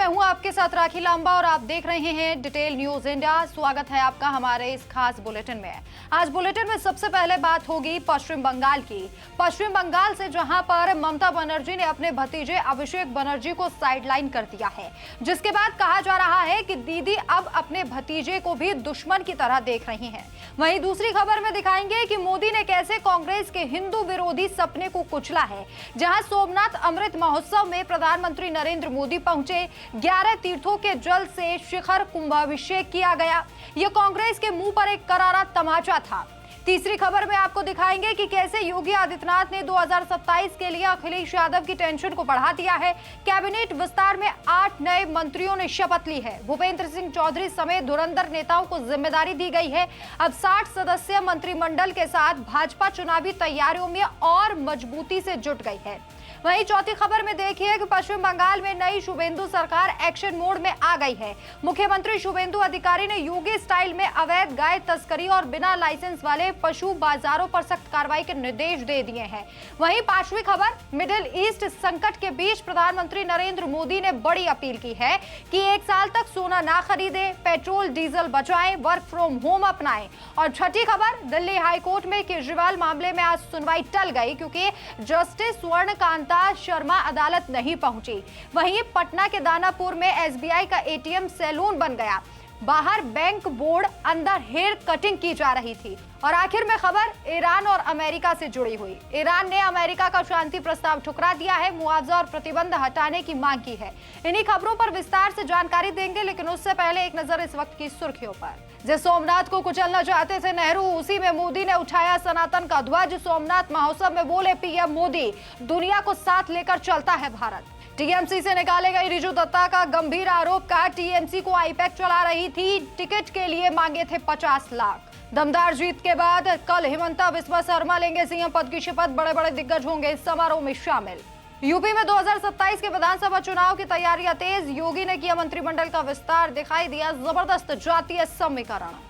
मैं हूं आपके साथ राखी लांबा और आप देख रहे हैं डिटेल न्यूज इंडिया। स्वागत है आपका हमारे इस खास बुलेटिन में। आज बुलेटिन में सबसे पहले बात होगी पश्चिम बंगाल की। पश्चिम बंगाल से जहां पर ममता बनर्जी ने अपने भतीजे अभिषेक बनर्जी को साइडलाइन कर दिया है, जिसके बाद कहा जा रहा है कि दीदी अब अपने भतीजे को भी दुश्मन की तरह देख रही हैं। वहीं दूसरी खबर में दिखाएंगे कि मोदी ने कैसे कांग्रेस के हिंदू विरोधी सपने को कुचला है। जहां सोमनाथ अमृत महोत्सव में प्रधानमंत्री नरेंद्र मोदी पहुंचे, 11 तीर्थों के जल से शिखर कुंभाभिषेक किया गया। यह कांग्रेस के मुंह पर एक करारा तमाचा था। तीसरी खबर में आपको दिखाएंगे कि कैसे योगी आदित्यनाथ ने 2027 के लिए अखिलेश यादव की टेंशन को बढ़ा दिया है। कैबिनेट विस्तार में 8 नए मंत्रियों ने शपथ ली है। भूपेंद्र सिंह चौधरी समेत धुरंधर नेताओं को जिम्मेदारी दी गई है। अब 60 सदस्यीय मंत्रिमंडल के साथ भाजपा चुनावी तैयारियों में और मजबूती से जुट गई है। वहीं चौथी खबर में देखिए कि पश्चिम बंगाल में नई शुभेंदु सरकार एक्शन मोड में आ गई है। मुख्यमंत्री शुभेंदु अधिकारी ने योगी स्टाइल में अवैध गाय तस्करी और बिना लाइसेंस वाले पशु बाजारों पर सख्त कार्रवाई के निर्देश दे दिए हैं। वहीं पांचवी खबर, मिडिल ईस्ट संकट के बीच प्रधानमंत्री नरेंद्र मोदी ने बड़ी अपील की है कि 1 साल तक सोना ना खरीदे, पेट्रोल डीजल बचाएं, वर्क फ्रॉम होम अपनाएं। और छठी खबर, दिल्ली हाईकोर्ट में केजरीवाल मामले में आज सुनवाई टल गई क्योंकि जस्टिस स्वर्णकांता शर्मा अदालत नहीं पहुंची। वहीं पटना के दानापुर में एसबीआई का एटीएम सैलून बन गया। बाहर बैंक बोर्ड, अंदर हेयर कटिंग की जा रही थी। और आखिर में खबर ईरान और अमेरिका से जुड़ी हुई। ईरान ने अमेरिका का शांति प्रस्ताव ठुकरा दिया है, मुआवजा और प्रतिबंध हटाने की मांग की है। इन्हीं खबरों पर विस्तार से जानकारी देंगे, लेकिन उससे पहले एक नजर इस वक्त की सुर्खियों पर। जिस सोमनाथ को कुचलना चाहते थे नेहरू, उसी में मोदी ने उठाया सनातन का ध्वज। सोमनाथ महोत्सव में बोले पीएम मोदी, दुनिया को साथ लेकर चलता है भारत। टीएमसी से निकाले गए रिजू दत्ता का गंभीर आरोप का, टीएमसी को आईपैक चला रही थी, टिकट के लिए मांगे थे 50 लाख। दमदार जीत के बाद कल हिमंता बिस्वा शर्मा लेंगे सीएम पद की शपथ। बड़े बड़े दिग्गज होंगे इस समारोह में शामिल। यूपी में 2027 के विधानसभा चुनाव की तैयारियां तेज। योगी ने किया मंत्रिमंडल का विस्तार, दिखाई दिया जबरदस्त जातीय समीकरण।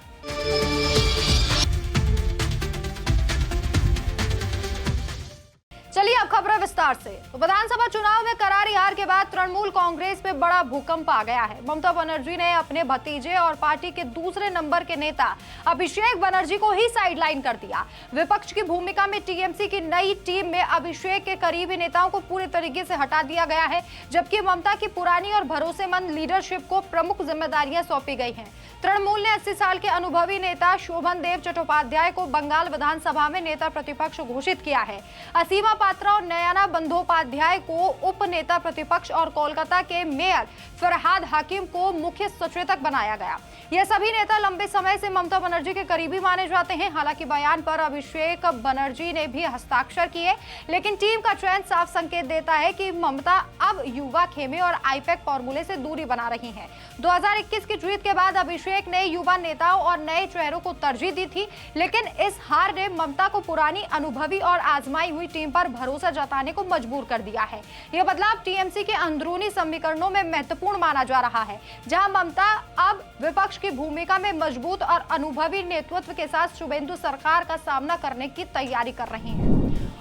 चलिए अब खबरें विस्तार से। तो विधानसभा चुनाव में करारी हार के बाद तृणमूल कांग्रेस पे बड़ा भूकंप आ गया है। ममता बनर्जी ने अपने भतीजे और पार्टी के दूसरे नंबर के नेता अभिषेक बनर्जी को ही साइडलाइन कर दिया। विपक्ष की भूमिका में टीएमसी की नई टीम में अभिषेक के करीबी नेताओं को पूरे तरीके से हटा दिया गया है, जबकि ममता की पुरानी और भरोसेमंद लीडरशिप को प्रमुख जिम्मेदारियां सौंपी गई हैं। तृणमूल ने 80 साल के अनुभवी नेता शोभन देव चट्टोपाध्याय को बंगाल विधानसभा में नेता प्रतिपक्ष घोषित किया है। असीमा पात्रा और नयना बंदोपाध्याय को उप नेता प्रतिपक्ष और कोलकाता के मेयर फरहाद हकीम को मुख्य सचेतक बनाया गया। ये सभी नेता लंबे समय से ममता बनर्जी के करीबी माने जाते हैं। हालांकि बयान पर अभिषेक बनर्जी ने भी हस्ताक्षर किए, लेकिन टीम का चयन साफ संकेत देता है कि ममता अब युवा खेमे और आईपैक फॉर्मूले से दूरी बना रही हैं। 2021 की जीत के बाद अभिषेक ने युवा नेताओं और नए चेहरों को तरजीह दी थी, लेकिन इस हार ने ममता को पुरानी अनुभवी और आजमाई हुई टीम पर भरोसा जताने को मजबूर कर दिया है। यह बदलाव टीएमसी के अंदरूनी समीकरणों में महत्वपूर्ण माना जा रहा है, जहां ममता अब विपक्ष की भूमिका में मजबूत और अनुभवी नेतृत्व के साथ शुभेंदु सरकार का सामना करने की तैयारी कर रही हैं।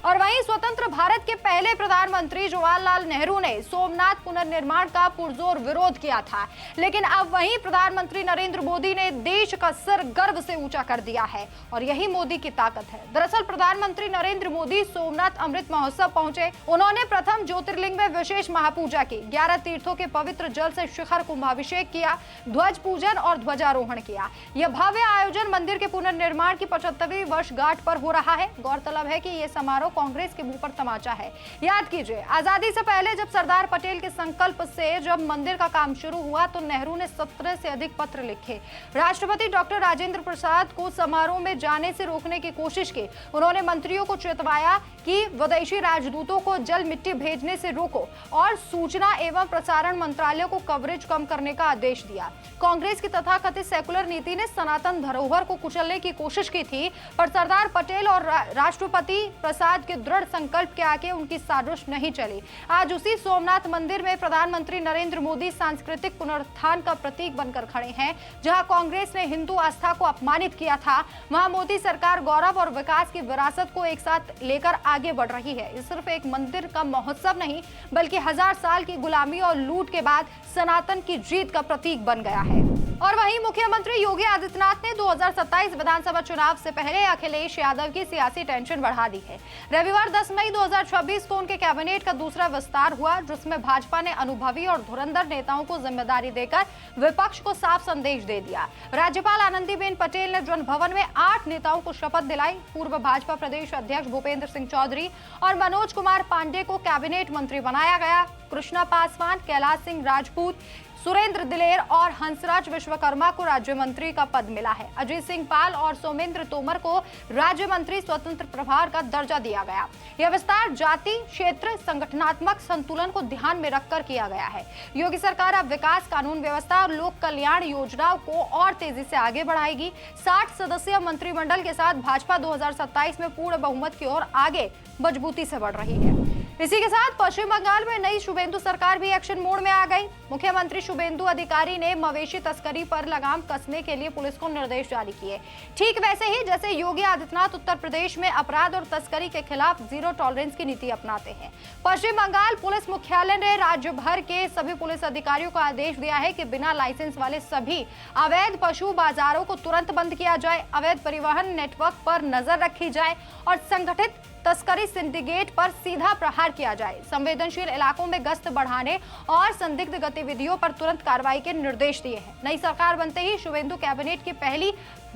और वहीं स्वतंत्र भारत के पहले प्रधानमंत्री जवाहरलाल नेहरू ने सोमनाथ पुनर्निर्माण का पुरजोर विरोध किया था, लेकिन अब वहीं प्रधानमंत्री नरेंद्र मोदी ने देश का सर गर्व से ऊंचा कर दिया है और यही मोदी की ताकत है। दरअसल प्रधानमंत्री नरेंद्र मोदी सोमनाथ अमृत महोत्सव पहुंचे। उन्होंने प्रथम ज्योतिर्लिंग में विशेष महापूजा की, 11 तीर्थों के पवित्र जल से शिखर कुंभाभिषेक किया, ध्वज पूजन और ध्वजारोहण किया। यह भव्य आयोजन मंदिर के पुनर्निर्माण की 75वीं वर्षगांठ पर हो रहा है। गौरतलब है कि यह समारोह कांग्रेस के मुंह पर तमाचा है। याद कीजिए, आजादी से पहले जब सरदार पटेल के संकल्प से जब मंदिर का काम शुरू हुआ तो नेहरू ने 17 से अधिक पत्र लिखे। राष्ट्रपति डॉक्टर राजेंद्र प्रसाद को समारोह में जाने से रोकने की कोशिश की। उन्होंने मंत्रियों को चेताया कि विदेशी राजदूतों को जल मिट्टी भेजने से रोको और सूचना एवं प्रसारण मंत्रालय को कवरेज कम करने का आदेश दिया। कांग्रेस की तथाकथित सेकुलर नीति ने सनातन धरोहर को कुचलने की कोशिश की थी, पर सरदार पटेल और राष्ट्रपति प्रसाद के दृढ़ संकल्प के आगे उनकी साजिश नहीं चली। आज उसी सोमनाथ मंदिर में प्रधानमंत्री नरेंद्र मोदी सांस्कृतिक पुनरुत्थान का प्रतीक बनकर खड़े हैं। जहां कांग्रेस ने हिंदू आस्था को अपमानित किया था, वहां मोदी सरकार गौरव और विकास की विरासत को एक साथ लेकर आगे बढ़ रही है। है। ये सिर्फ एक मंदिर का महोत्सव नहीं, बल्कि 1000 साल की गुलामी और लूट के बाद सनातन की जीत का प्रतीक बन गया है। और वहीं मुख्यमंत्री योगी आदित्यनाथ ने 2027 विधानसभा चुनाव से पहले अखिलेश यादव की सियासी टेंशन बढ़ा दी है। रविवार 10 मई 2026 को उनके कैबिनेट का दूसरा विस्तार हुआ, जिसमें भाजपा ने अनुभवी और धुरंधर नेताओं को जिम्मेदारी देकर विपक्ष को साफ संदेश दे दिया। राज्यपाल आनंदीबेन पटेल ने जनभवन में 8 नेताओं को शपथ दिलाई। पूर्व भाजपा प्रदेश अध्यक्ष भूपेंद्र सिंह चौधरी और मनोज कुमार पांडे को कैबिनेट मंत्री बनाया गया। कृष्णा पासवान, कैलाश सिंह राजपूत, सुरेंद्र दिलेर और हंसराज विश्वकर्मा को राज्य मंत्री का पद मिला है। अजीत सिंह पाल और सोमेंद्र तोमर को राज्य मंत्री स्वतंत्र प्रभार का दर्जा दिया गया। यह विस्तार जाति, क्षेत्र, संगठनात्मक संतुलन को ध्यान में रखकर किया गया है। योगी सरकार अब विकास, कानून व्यवस्था और लोक कल्याण योजनाओं को और तेजी से आगे बढ़ाएगी। 60 सदस्यीय मंत्रिमंडल के साथ भाजपा 2027 में पूर्ण बहुमत की ओर आगे मजबूती से बढ़ रही है। इसी के साथ पश्चिम बंगाल में नई शुभेंदु सरकार भी एक्शन मोड में आ गई। मुख्यमंत्री शुभेंदु अधिकारी ने मवेशी तस्करी पर लगाम कसने के लिए पुलिस को निर्देश जारी किए। ठीक वैसे ही जैसे योगी आदित्यनाथ उत्तर प्रदेश में अपराध और तस्करी के खिलाफ जीरो टॉलरेंस की नीति अपनाते हैं, पश्चिम बंगाल पुलिस मुख्यालय ने राज्य भर के सभी पुलिस अधिकारियों को आदेश दिया है कि बिना लाइसेंस वाले सभी अवैध पशु बाजारों को तुरंत बंद किया जाए, अवैध परिवहन नेटवर्क पर नजर रखी जाए और संगठित तस्करी सिंडिकेट पर सीधा प्रहार किया जाए। संवेदनशील इलाकों में गश्त बढ़ाने और संदिग्ध गतिविधियों पर तुरंत कार्रवाई के निर्देश दिए हैं। नई सरकार बनते ही शुभेंदु कैबिनेट की पहली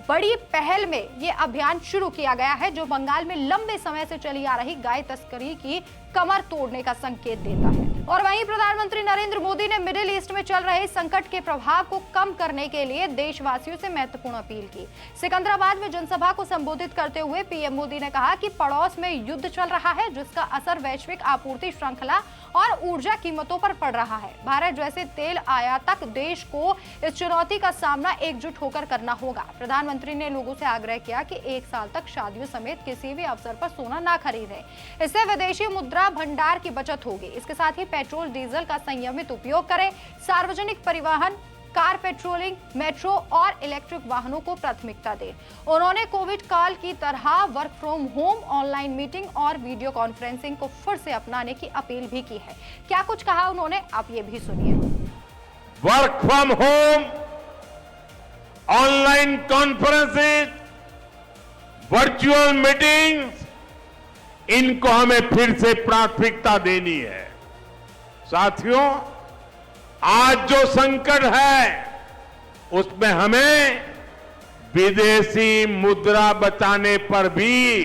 बड़ी पहल में ये अभियान शुरू किया गया है, जो बंगाल में लंबे समय से चली आ रही गाय तस्करी की कमर तोड़ने का संकेत देता है। और वहीं प्रधानमंत्री नरेंद्र मोदी ने मिडिल ईस्ट में चल रहे संकट के प्रभाव को कम करने के लिए देशवासियों से महत्वपूर्ण अपील की। सिकंदराबाद में जनसभा को संबोधित करते हुए पीएम मोदी ने कहा कि पड़ोस में युद्ध चल रहा है, जिसका असर वैश्विक आपूर्ति श्रृंखला और ऊर्जा कीमतों पर पड़ रहा है। भारत जैसे तेल आयातक देश को इस चुनौती का सामना एकजुट होकर करना होगा। प्रधानमंत्री ने लोगों से आग्रह किया कि 1 साल तक शादियों समेत किसी भी अवसर पर सोना ना खरीदें। इससे विदेशी मुद्रा भंडार की बचत होगी। इसके साथ ही पेट्रोल डीजल का संयमित उपयोग करें। सार्वजनिक परिवहन, कार पेट्रोलिंग, मेट्रो और इलेक्ट्रिक वाहनों को प्राथमिकता दें। उन्होंने कोविड काल की तरह work from home, online meeting और वीडियो कॉन्फ्रेंसिंग को फिर से अपनाने की अपील भी की है। क्या कुछ कहा उन्होंने, आप ये भी सुनिए। Work from home, online conferences, virtual meetings, इनको हमें फिर से प्राथमिकता देनी है। साथियों, आज जो संकट है उसमें हमें विदेशी मुद्रा बचाने पर भी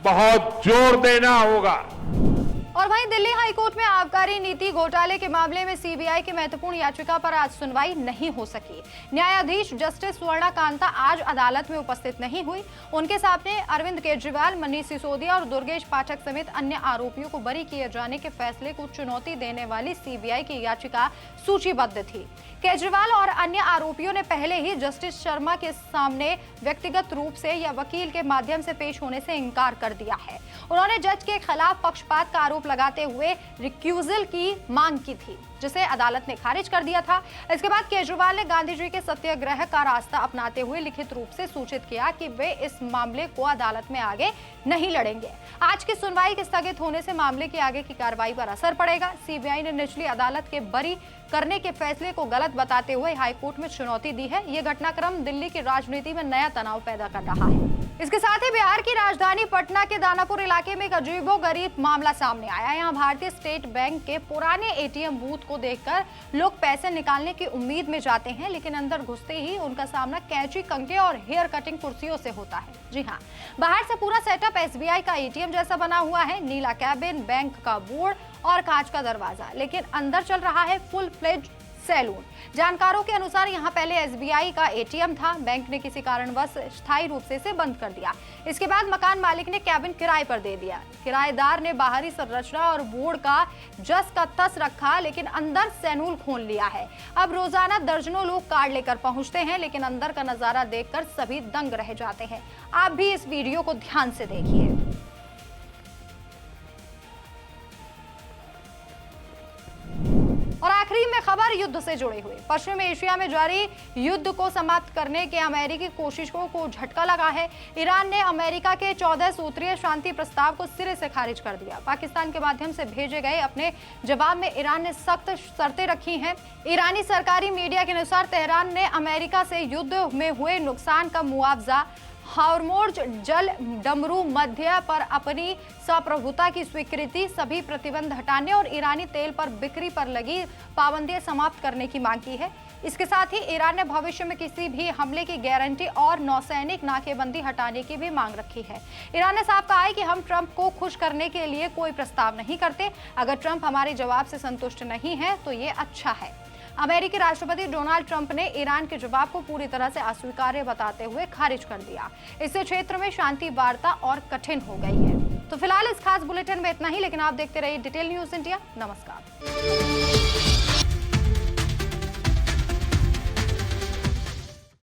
बहुत जोर देना होगा। और वहीं दिल्ली हाईकोर्ट में आबकारी नीति घोटाले के मामले में सीबीआई की महत्वपूर्ण याचिका पर आज सुनवाई नहीं हो सकी। न्यायाधीश जस्टिस स्वर्णा कांता आज अदालत में उपस्थित नहीं हुई। उनके सामने अरविंद केजरीवाल, मनीष सिसोदिया और दुर्गेश पाठक समेत अन्य आरोपियों को बरी किए जाने के फैसले को चुनौती देने वाली सीबीआई की याचिका सूचीबद्ध थी। केजरीवाल और अन्य आरोपियों ने पहले ही जस्टिस शर्मा के सामने व्यक्तिगत रूप से या वकील के माध्यम से पेश होने से इनकार कर दिया है। उन्होंने जज के खिलाफ पक्षपात का आरोप लगाते हुए रिक्यूजल की मांग की थी, जिसे अदालत ने खारिज कर दिया था। इसके बाद केजरीवाल ने गांधी जी के सत्याग्रह का रास्ता अपनाते हुए लिखित रूप से सूचित किया कि वे इस मामले को अदालत में आगे नहीं लड़ेंगे। आज की सुनवाई के स्थगित होने से मामले की आगे की कार्रवाई पर असर पड़ेगा। सीबीआई ने निचली अदालत के बरी करने के फैसले को गलत बताते हुए हाईकोर्ट में चुनौती दी है। ये घटनाक्रम दिल्ली की राजनीति में नया तनाव पैदा कर रहा है। इसके साथ ही बिहार की राजधानी पटना के दानापुर इलाके में एक अजीबोगरीब मामला सामने आया। यहाँ भारतीय स्टेट बैंक के पुराने एटीएम बूथ को देखकर लोग पैसे निकालने की उम्मीद में जाते हैं, लेकिन अंदर घुसते ही उनका सामना कैंची, कंघे और हेयर कटिंग कुर्सियों से होता है। जी हाँ, बाहर से पूरा सेटअप एसबीआई का एटीएम जैसा बना हुआ है। नीला कैबिन, बैंक का बोर्ड और कांच का दरवाजा, लेकिन अंदर चल रहा है फुल फ्लेज सैलून। जानकारों के अनुसार यहाँ पहले एसबीआई का एटीएम था। बैंक ने किसी कारणवश स्थायी रूप से इसे बंद कर दिया। इसके बाद मकान मालिक ने कैबिन किराए पर दे दिया। किराएदार ने बाहरी संरचना और बोर्ड का जस का तस रखा, लेकिन अंदर सैलून खोल लिया है। अब रोजाना दर्जनों लोग कार्ड लेकर पहुंचते हैं, लेकिन अंदर का नजारा देखकर सभी दंग रह जाते हैं। आप भी इस वीडियो को ध्यान से देखिए। और आखिरी में खबर, युद्ध से जुड़े हुए। पश्चिम एशिया में जारी युद्ध को समाप्त करने के अमेरिकी कोशिशों को झटका लगा है। ईरान ने अमेरिका के 14 सूत्रीय शांति प्रस्ताव को सिरे से खारिज कर दिया। पाकिस्तान के माध्यम से भेजे गए अपने जवाब में ईरान ने सख्त शर्तें रखी हैं। ईरानी सरकारी मीडिया के अनुसार तेहरान ने अमेरिका से युद्ध में हुए नुकसान का मुआवजा, हॉर्मुज़ जल डमरू मध्य पर अपनी संप्रभुता की स्वीकृति, सभी प्रतिबंध हटाने और ईरानी तेल पर बिक्री पर लगी पाबंदियां समाप्त करने की मांग की है। इसके साथ ही ईरान ने भविष्य में किसी भी हमले की गारंटी और नौसैनिक नाकेबंदी हटाने की भी मांग रखी है। ईरान ने साफ कहा है कि हम ट्रंप को खुश करने के लिए कोई प्रस्ताव नहीं करते। अगर ट्रंप हमारे जवाब से संतुष्ट नहीं है तो ये अच्छा है। अमेरिकी राष्ट्रपति डोनाल्ड ट्रंप ने ईरान के जवाब को पूरी तरह से अस्वीकार्य बताते हुए खारिज कर दिया। इससे क्षेत्र में शांति वार्ता और कठिन हो गई है। तो फिलहाल इस खास बुलेटिन में इतना ही, लेकिन आप देखते रहिए डिटेल न्यूज़ इंडिया। नमस्कार।